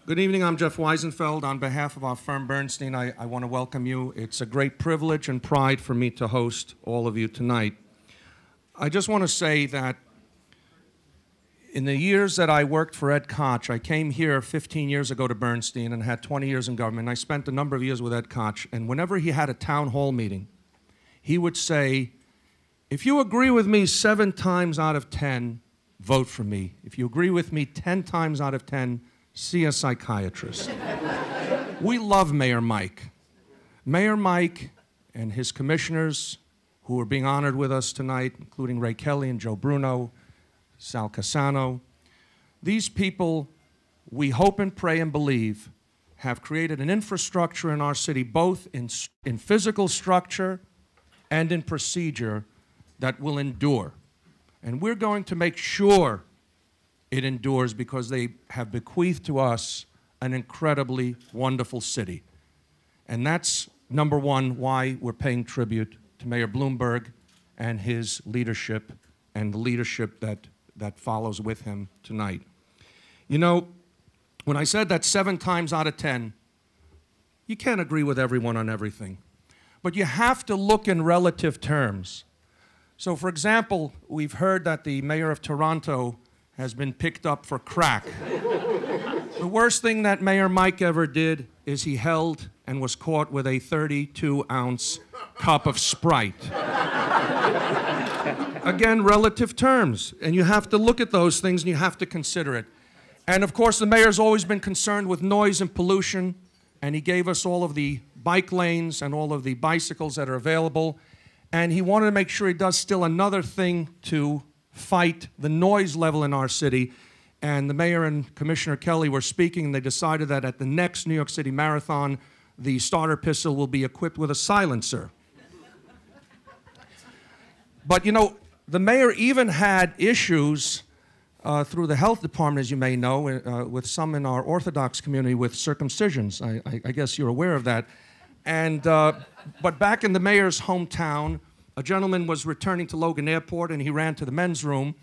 Good evening, I'm Jeff Wiesenfeld. On behalf of our firm Bernstein, I want to welcome you. It's a great privilege and pride for me to host all of you tonight. I just want to say that in the years that I worked for Ed Koch, I came here 15 years ago to Bernstein and had 20 years in government. I spent a number of years with Ed Koch, and whenever he had a town hall meeting, he would say, if you agree with me 7 times out of 10, vote for me. If you agree with me 10 times out of 10, see a psychiatrist. We love Mayor Mike. Mayor Mike and his commissioners, who are being honored with us tonight, including Ray Kelly and Joe Bruno, Sal Casano. These people, we hope and pray and believe, have created an infrastructure in our city, both in physical structure and in procedure, that will endure. And we're going to make sure it endures because they have bequeathed to us an incredibly wonderful city. And that's, number one, why we're paying tribute to Mayor Bloomberg and his leadership and the leadership that follows with him tonight. You know, when I said that 7 times out of 10, you can't agree with everyone on everything. But you have to look in relative terms. So, for example, we've heard that the mayor of Toronto has been picked up for crack. The worst thing that Mayor Mike ever did is he held and was caught with a 32-ounce cup of Sprite. Again, relative terms, and you have to look at those things and you have to consider it. And of course, the mayor's always been concerned with noise and pollution, and he gave us all of the bike lanes and all of the bicycles that are available, and he wanted to make sure he does still another thing to fight the noise level in our city. And the mayor and Commissioner Kelly were speaking, and they decided that at the next New York City Marathon, the starter pistol will be equipped with a silencer. But you know, the mayor even had issues through the health department, as you may know, with some in our Orthodox community with circumcisions. I guess you're aware of that. And, but back in the mayor's hometown, a gentleman was returning to Logan Airport, and he ran to the men's room.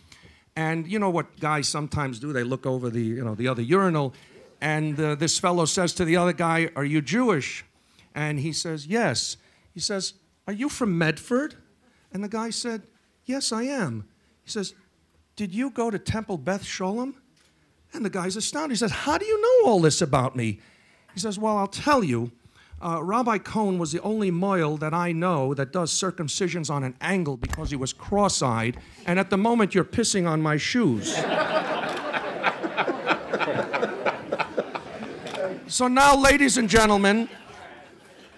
And you know what guys sometimes do? They look over the other urinal, and this fellow says to the other guy, "Are you Jewish?" And he says, "Yes." He says, "Are you from Medford?" And the guy said, "Yes, I am." He says, "Did you go to Temple Beth Sholem?" And the guy's astounded. He says, "How do you know all this about me?" He says, "Well, I'll tell you. Rabbi Cohn was the only moil that I know that does circumcisions on an angle because he was cross-eyed, and at the moment you're pissing on my shoes." So now, ladies and gentlemen,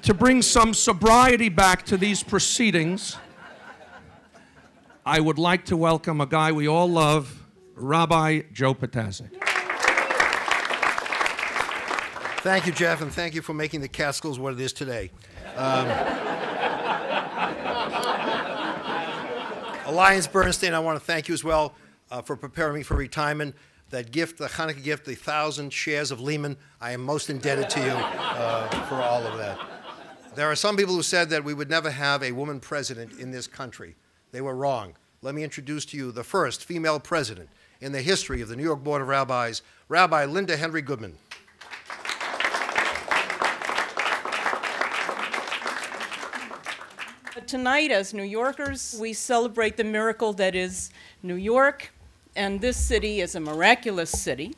to bring some sobriety back to these proceedings, I would like to welcome a guy we all love, Rabbi Joe Potasnik. Thank you, Jeff, and thank you for making the Catskills what it is today. Alliance Bernstein, I want to thank you as well for preparing me for retirement. That gift, the Hanukkah gift, the 1,000 shares of Lehman, I am most indebted to you for all of that. There are some people who said that we would never have a woman president in this country. They were wrong. Let me introduce to you the first female president in the history of the New York Board of Rabbis, Rabbi Linda Henry Goodman. Tonight, as New Yorkers, we celebrate the miracle that is New York, and this city is a miraculous city.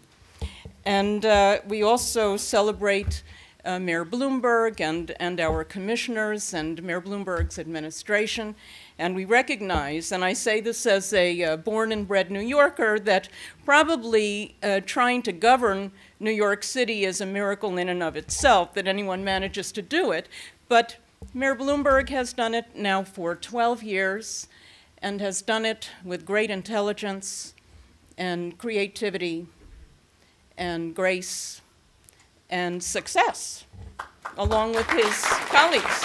And we also celebrate Mayor Bloomberg and our commissioners and Mayor Bloomberg's administration. And we recognize, and I say this as a born and bred New Yorker, that probably trying to govern New York City is a miracle in and of itself, that anyone manages to do it. But Mayor Bloomberg has done it now for 12 years and has done it with great intelligence and creativity and grace and success, along with his colleagues.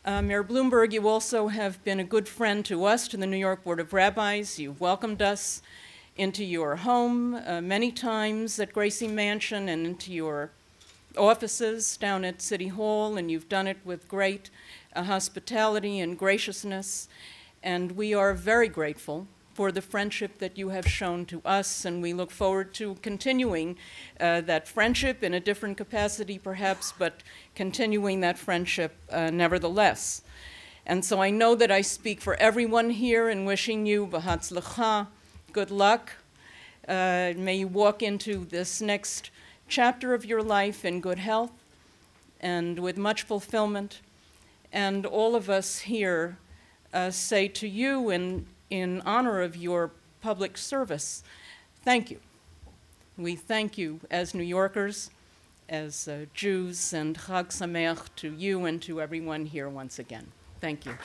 Mayor Bloomberg, you also have been a good friend to us, to the New York Board of Rabbis. You've welcomed us into your home many times at Gracie Mansion and into your offices down at City Hall, and you've done it with great hospitality and graciousness. And we are very grateful for the friendship that you have shown to us, and we look forward to continuing that friendship in a different capacity perhaps, but continuing that friendship nevertheless. And so I know that I speak for everyone here in wishing you b'hatzlacha, good luck. May you walk into this next chapter of your life in good health and with much fulfillment. And all of us here say to you in honor of your public service, thank you. We thank you as New Yorkers, as Jews, and Chag Sameach to you and to everyone here once again. Thank you.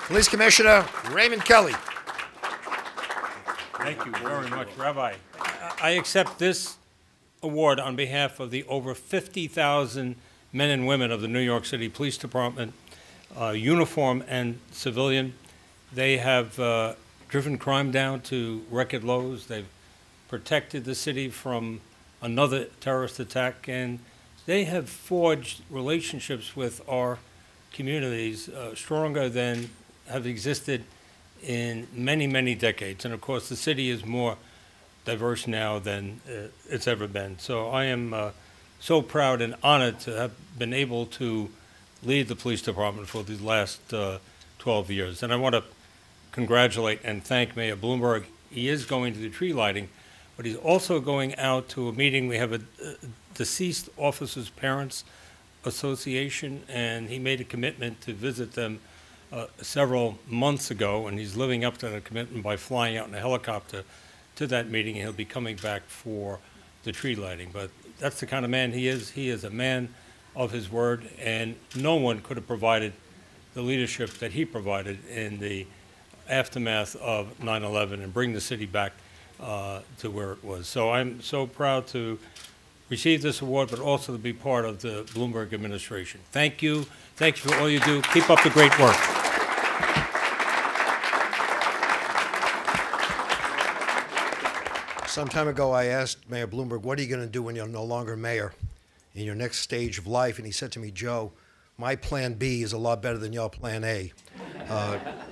Police Commissioner Raymond Kelly. Thank you very much, Rabbi. I accept this award on behalf of the over 50,000 men and women of the New York City Police Department, uniform and civilian. They have driven crime down to record lows. They've protected the city from another terrorist attack, and they have forged relationships with our communities stronger than have existed in many, many decades. And of course, the city is more diverse now than it's ever been. So I am so proud and honored to have been able to lead the police department for these last 12 years. And I want to congratulate and thank Mayor Bloomberg. He is going to the tree lighting, but he's also going out to a meeting. We have a deceased officers' parents association, and he made a commitment to visit them several months ago, and he's living up to that commitment by flying out in a helicopter to that meeting, and he'll be coming back for the tree lighting. But that's the kind of man he is. He is a man of his word, and no one could have provided the leadership that he provided in the aftermath of 9/11 and bring the city back to where it was. So I'm so proud to receive this award, but also to be part of the Bloomberg administration. Thank you. Thank you for all you do. Keep up the great work. Some time ago, I asked Mayor Bloomberg, what are you going to do when you're no longer mayor in your next stage of life? And he said to me, Joe, my plan B is a lot better than your plan A.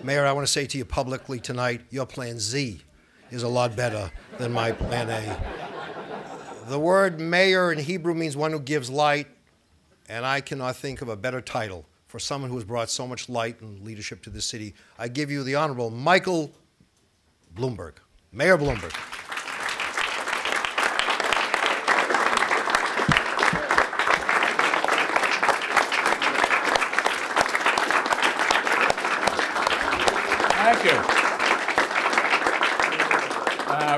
Mayor, I want to say to you publicly tonight, your plan Z is a lot better than my plan A. The word mayor in Hebrew means one who gives light, and I cannot think of a better title for someone who has brought so much light and leadership to the city. I give you the Honorable Michael Bloomberg. Mayor Bloomberg. Thank you.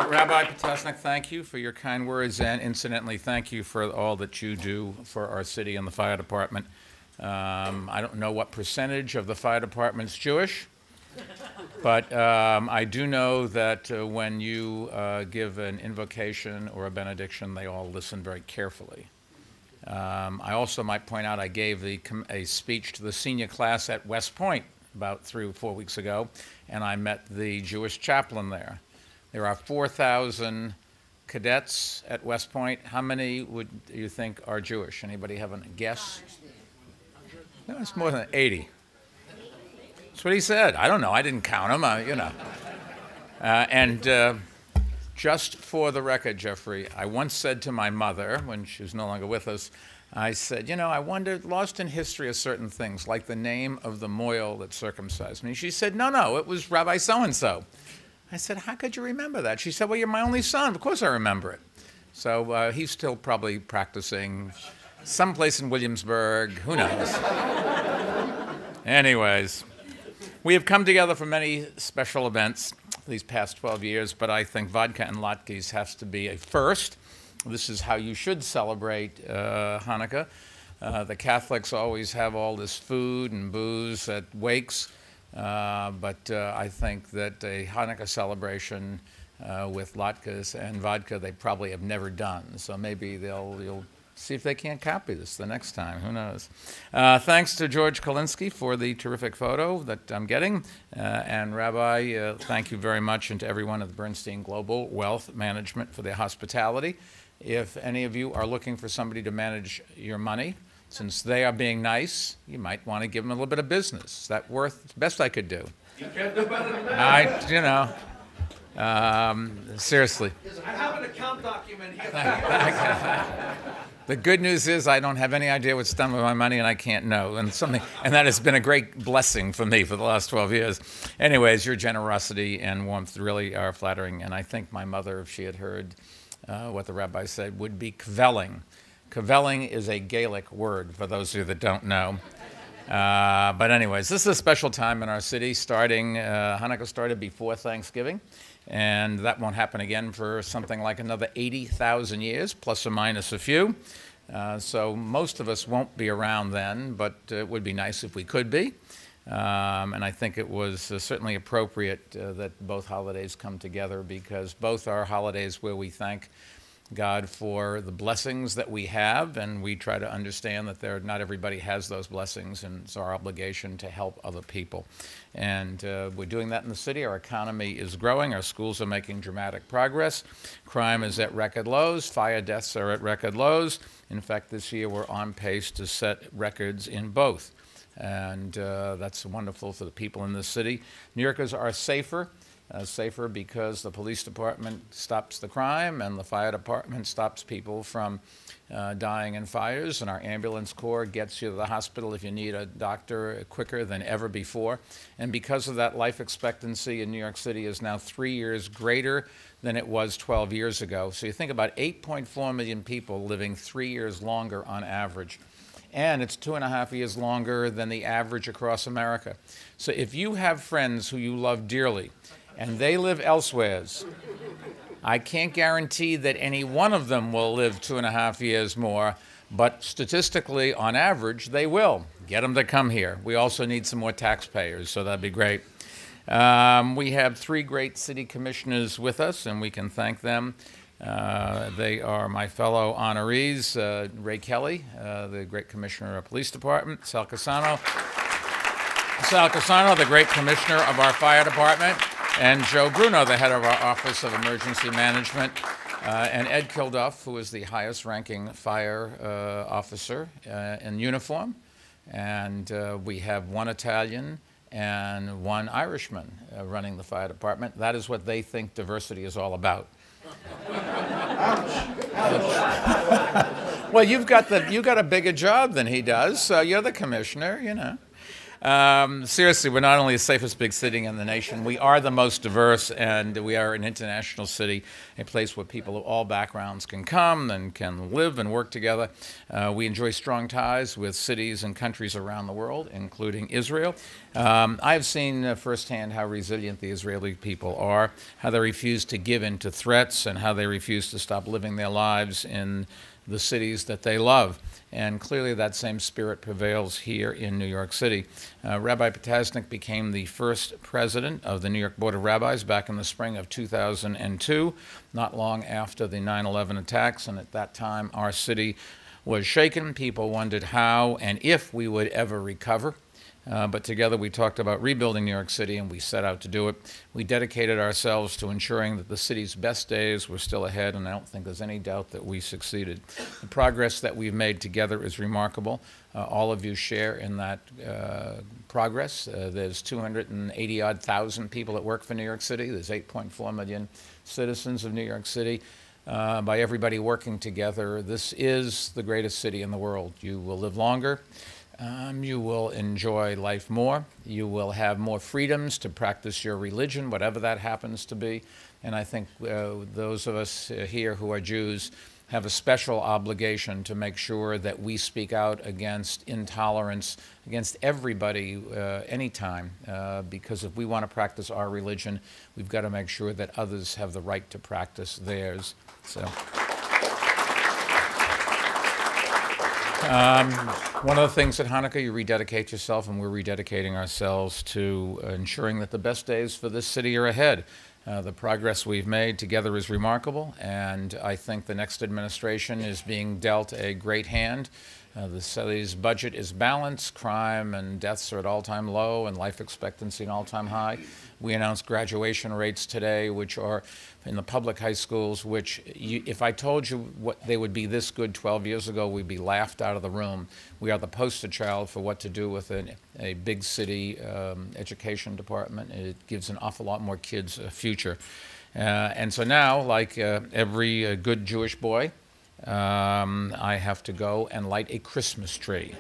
Rabbi Potasnik, thank you for your kind words, and incidentally, thank you for all that you do for our city and the fire department. I don't know what percentage of the fire department's Jewish, but I do know that when you give an invocation or a benediction, they all listen very carefully. I also might point out I gave a speech to the senior class at West Point about 3 or 4 weeks ago, and I met the Jewish chaplain there. There are 4,000 cadets at West Point. How many would you think are Jewish? Anybody have a guess? No, it's more than 80. That's what he said. I don't know. I didn't count them, you know. And just for the record, Jeffrey, I once said to my mother, when she was no longer with us, I said, you know, I wondered, lost in history are certain things, like the name of the mohel that circumcised me. She said, no, it was Rabbi so-and-so. I said, how could you remember that? She said, well, you're my only son. Of course I remember it. So he's still probably practicing someplace in Williamsburg. Who knows? Anyways, we have come together for many special events these past 12 years, but I think vodka and latkes has to be a first. This is how you should celebrate Hanukkah. The Catholics always have all this food and booze at wakes. But I think that a Hanukkah celebration with latkes and vodka they probably have never done. So maybe you'll see if they can't copy this the next time. Who knows? Thanks to George Kalinsky for the terrific photo that I'm getting. And Rabbi, thank you very much, and to everyone at the Bernstein Global Wealth Management for their hospitality. If any of you are looking for somebody to manage your money, Since they are being nice, you might want to give them a little bit of business. Is that worth the best I could do? You can't do better than that. Seriously. I have an account document here. The good news is I don't have any idea what's done with my money, and I can't know. And that has been a great blessing for me for the last 12 years. Anyways, your generosity and warmth really are flattering. And I think my mother, if she had heard what the rabbi said, would be kvelling. Kvelling is a Gaelic word, for those of you that don't know. But anyways, this is a special time in our city. Hanukkah started before Thanksgiving. And that won't happen again for something like another 80,000 years, plus or minus a few. So most of us won't be around then, but it would be nice if we could be. And I think it was certainly appropriate that both holidays come together, because both are holidays where we thank God for the blessings that we have, and we try to understand that not everybody has those blessings, and it's our obligation to help other people. And we're doing that in the city. Our economy is growing. Our schools are making dramatic progress. Crime is at record lows. Fire deaths are at record lows. In fact, this year we're on pace to set records in both. And that's wonderful for the people in this city. New Yorkers are safer because the police department stops the crime and the fire department stops people from dying in fires, and our ambulance corps gets you to the hospital if you need a doctor quicker than ever before. And because of that, life expectancy in New York City is now 3 years greater than it was 12 years ago. So you think about 8.4 million people living 3 years longer on average. And it's 2.5 years longer than the average across America. So if you have friends who you love dearly, and they live elsewheres, I can't guarantee that any one of them will live 2.5 years more, but statistically, on average, they will. Get them to come here. We also need some more taxpayers, so that'd be great. We have 3 great city commissioners with us, and we can thank them. They are my fellow honorees, Ray Kelly, the great commissioner of police department, Sal Casano, the great commissioner of our fire department, and Joe Bruno, the head of our Office of Emergency Management, and Ed Kilduff, who is the highest-ranking fire officer in uniform. And we have 1 Italian and 1 Irishman running the fire department. That is what they think diversity is all about. Well, you've got a bigger job than he does, so you're the commissioner, you know. Seriously, we're not only the safest big city in the nation, we are the most diverse, and we are an international city, a place where people of all backgrounds can come and can live and work together. We enjoy strong ties with cities and countries around the world, including Israel. I've seen firsthand how resilient the Israeli people are, how they refuse to give in to threats, and how they refuse to stop living their lives in the cities that they love. And clearly that same spirit prevails here in New York City. Rabbi Potasnik became the first president of the New York Board of Rabbis back in the spring of 2002, not long after the 9/11 attacks. And at that time, our city was shaken. People wondered how and if we would ever recover. But together we talked about rebuilding New York City, and we set out to do it. We dedicated ourselves to ensuring that the city's best days were still ahead, and I don't think there's any doubt that we succeeded. The progress that we've made together is remarkable. All of you share in that progress. There's 280-odd thousand people that work for New York City. There's 8.4 million citizens of New York City. By everybody working together, this is the greatest city in the world. You will live longer. You will enjoy life more. You will have more freedoms to practice your religion, whatever that happens to be. And I think those of us here who are Jews have a special obligation to make sure that we speak out against intolerance, against everybody, anytime. Because if we want to practice our religion, we've got to make sure that others have the right to practice theirs. So. One of the things at Hanukkah, you rededicate yourself, and we're rededicating ourselves to ensuring that the best days for this city are ahead. The progress we've made together is remarkable, and I think the next administration is being dealt a great hand The city's budget is balanced. Crime and deaths are at all-time low, and life expectancy an all-time high. We announced graduation rates today, which are in the public high schools, which if I told you what they would be this good 12 years ago, we'd be laughed out of the room. We are the poster child for what to do with a big city education department. It gives an awful lot more kids a future. And so now, like every good Jewish boy, I have to go and light a Christmas tree.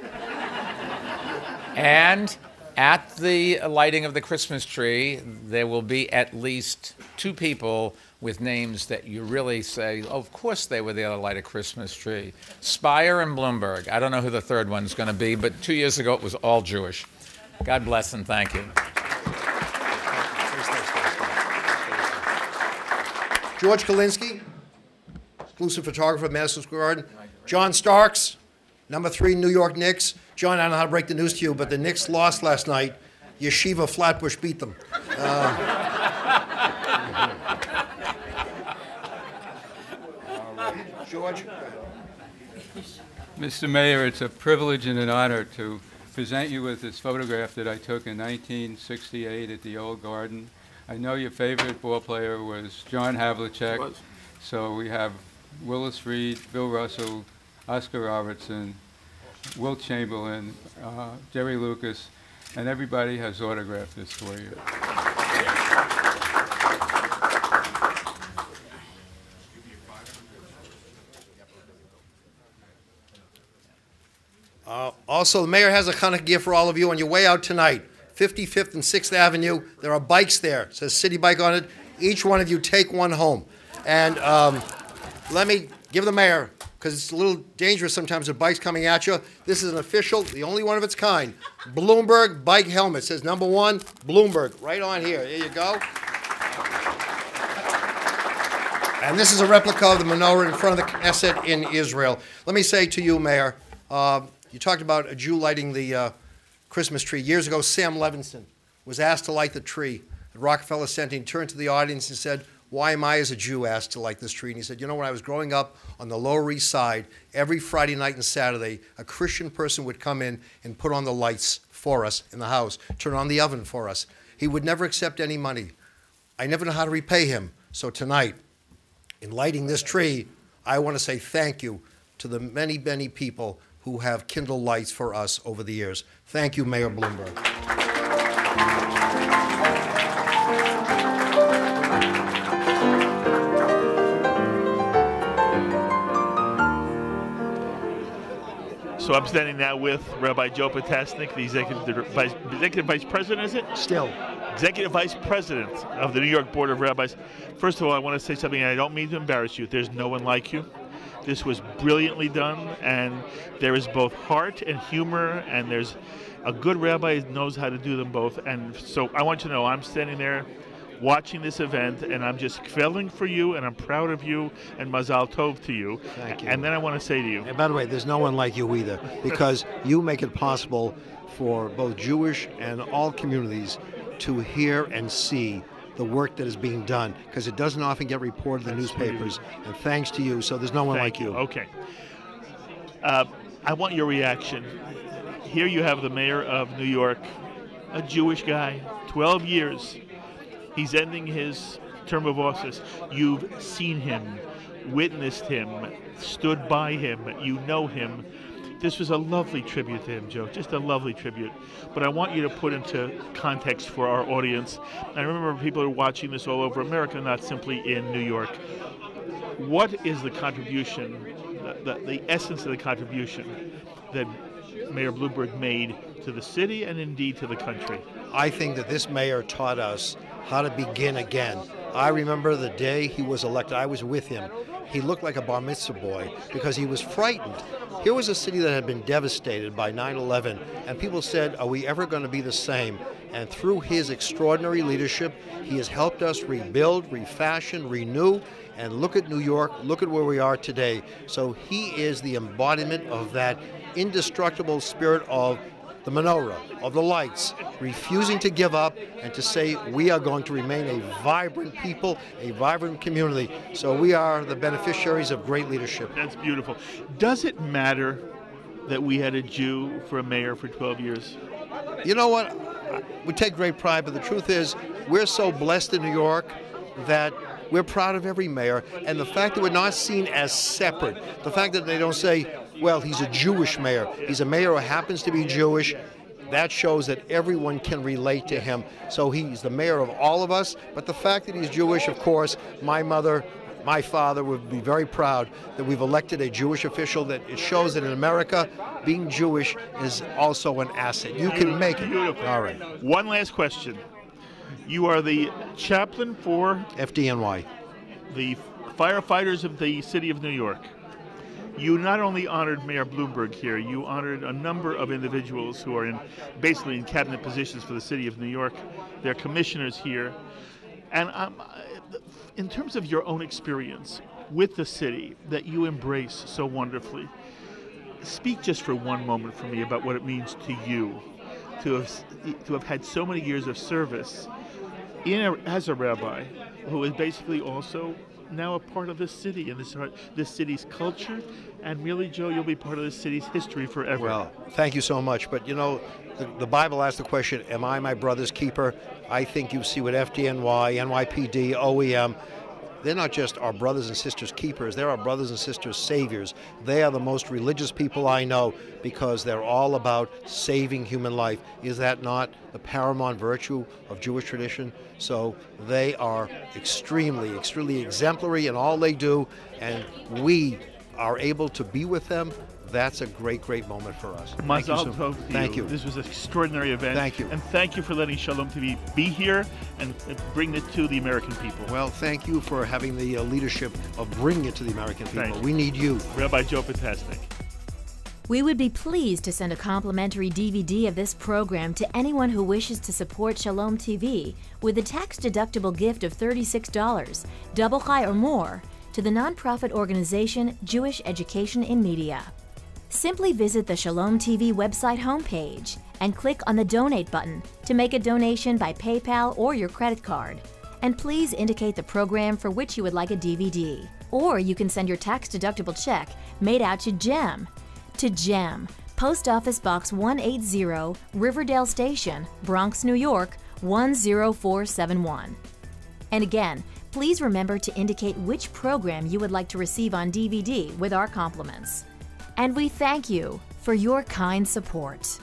And at the lighting of the Christmas tree, there will be at least 2 people with names that you really say, oh, of course they were there to light a Christmas tree. Spire and Bloomberg. I don't know who the third one's going to be, but 2 years ago it was all Jewish. God bless and thank you. George Kalinsky, exclusive photographer at Madison Square Garden. John Starks, number 3 New York Knicks. John, I don't know how to break the news to you, but the Knicks lost last night. Yeshiva Flatbush beat them. George? Mr. Mayor, it's a privilege and an honor to present you with this photograph that I took in 1968 at the Old Garden. I know your favorite ball player was John Havlicek. So we have Willis Reed, Bill Russell, Oscar Robertson, Wilt Chamberlain, Jerry Lucas, and everybody has autographed this for you. Also, the mayor has a Hanukkah gift for all of you on your way out tonight. 55th and 6th Avenue. There are bikes there. It says City Bike on it. Each one of you take one home. And let me give the mayor, because it's a little dangerous sometimes with bikes coming at you. This is an official, the only one of its kind, Bloomberg bike helmet. It says number 1, Bloomberg, right on here. There you go. And this is a replica of the menorah in front of the Knesset in Israel. Let me say to you, Mayor, you talked about a Jew lighting the Christmas tree. Years ago, Sam Levinson was asked to light the tree at Rockefeller Center. He turned to the audience and said, why am I as a Jew asked to light this tree? And he said, you know, when I was growing up on the Lower East Side, every Friday night and Saturday, a Christian person would come in and put on the lights for us in the house, turn on the oven for us. He would never accept any money. I never know how to repay him. So tonight, in lighting this tree, I want to say thank you to the many, many people who have kindled lights for us over the years. Thank you, Mayor Bloomberg. So I'm standing now with Rabbi Joe Potasnik, the Executive Vice President, is it? Still. Executive Vice President of the New York Board of Rabbis. First of all, I want to say something, and I don't mean to embarrass you. There's no one like you. This was brilliantly done, and there is both heart and humor, and there's a good rabbi who knows how to do them both. And so I want you to know I'm standing there watching this event, and I'm just feeling for you, and I'm proud of you, and mazal tov to you. Thank you. And then I want to say to you. And by the way, there's no one like you either, because you make it possible for both Jewish and all communities to hear and see the work that is being done, because it doesn't often get reported in the newspapers. And thanks to you, so there's no one like you. Okay. I want your reaction. Here you have the mayor of New York, a Jewish guy, 12 years. He's ending his term of office. You've seen him, witnessed him, stood by him, you know him. This was a lovely tribute to him, Joe, just a lovely tribute. But I want you to put into context for our audience. I remember people are watching this all over America, not simply in New York. What is the contribution, the essence of the contribution that Mayor Bloomberg made to the city and indeed to the country? I think that this mayor taught us how to begin again. I remember the day he was elected. I was with him. He looked like a bar mitzvah boy because he was frightened. Here was a city that had been devastated by 9/11, and people said, are we ever going to be the same? And through his extraordinary leadership, he has helped us rebuild, refashion, renew, and look at New York, look at where we are today. So he is the embodiment of that indestructible spirit of the menorah, of the lights, refusing to give up and to say we are going to remain a vibrant people, a vibrant community. So we are the beneficiaries of great leadership. That's beautiful. Does it matter that we had a Jew for a mayor for 12 years? You know what? We take great pride, but the truth is, we're so blessed in New York that we're proud of every mayor. And the fact that we're not seen as separate, the fact that they don't say, well, he's a Jewish mayor, he's a mayor who happens to be Jewish, that shows that everyone can relate to him. So he's the mayor of all of us, but the fact that he's Jewish, of course, my mother, my father would be very proud that we've elected a Jewish official, that it shows that in America, being Jewish is also an asset. You can make it. Beautiful. All right. One last question. You are the chaplain for FDNY. the firefighters of the city of New York. You not only honored Mayor Bloomberg here, you honored a number of individuals who are basically in cabinet positions for the city of New York. They're commissioners here. And in terms of your own experience with the city that you embrace so wonderfully, speak just for one moment for me about what it means to you to have had so many years of service as a rabbi who is basically also now a part of this city and this city's culture, and really, Joe, you'll be part of this city's history forever. Well, thank you so much. But you know, the Bible asks the question, am I my brother's keeper? I think you see with FDNY, NYPD, OEM, they're not just our brothers and sisters keepers, they're our brothers and sisters saviors. They are the most religious people I know because they're all about saving human life. Is that not the paramount virtue of Jewish tradition? So they are extremely, extremely exemplary in all they do, and we are able to be with them. That's a great, great moment for us. Mazal tov to you. Thank you. This was an extraordinary event. Thank you. And thank you for letting Shalom TV be here and bring it to the American people. Well, thank you for having the leadership of bringing it to the American people. Thank you. We need you. Rabbi Joe Potasnik. We would be pleased to send a complimentary DVD of this program to anyone who wishes to support Shalom TV with a tax-deductible gift of $36, double chai or more, to the nonprofit organization Jewish Education in Media. Simply visit the Shalom TV website homepage and click on the Donate button to make a donation by PayPal or your credit card. And please indicate the program for which you would like a DVD. Or you can send your tax-deductible check made out to GEM. To GEM, Post Office Box 180, Riverdale Station, Bronx, New York, 10471. And again, please remember to indicate which program you would like to receive on DVD with our compliments. And we thank you for your kind support.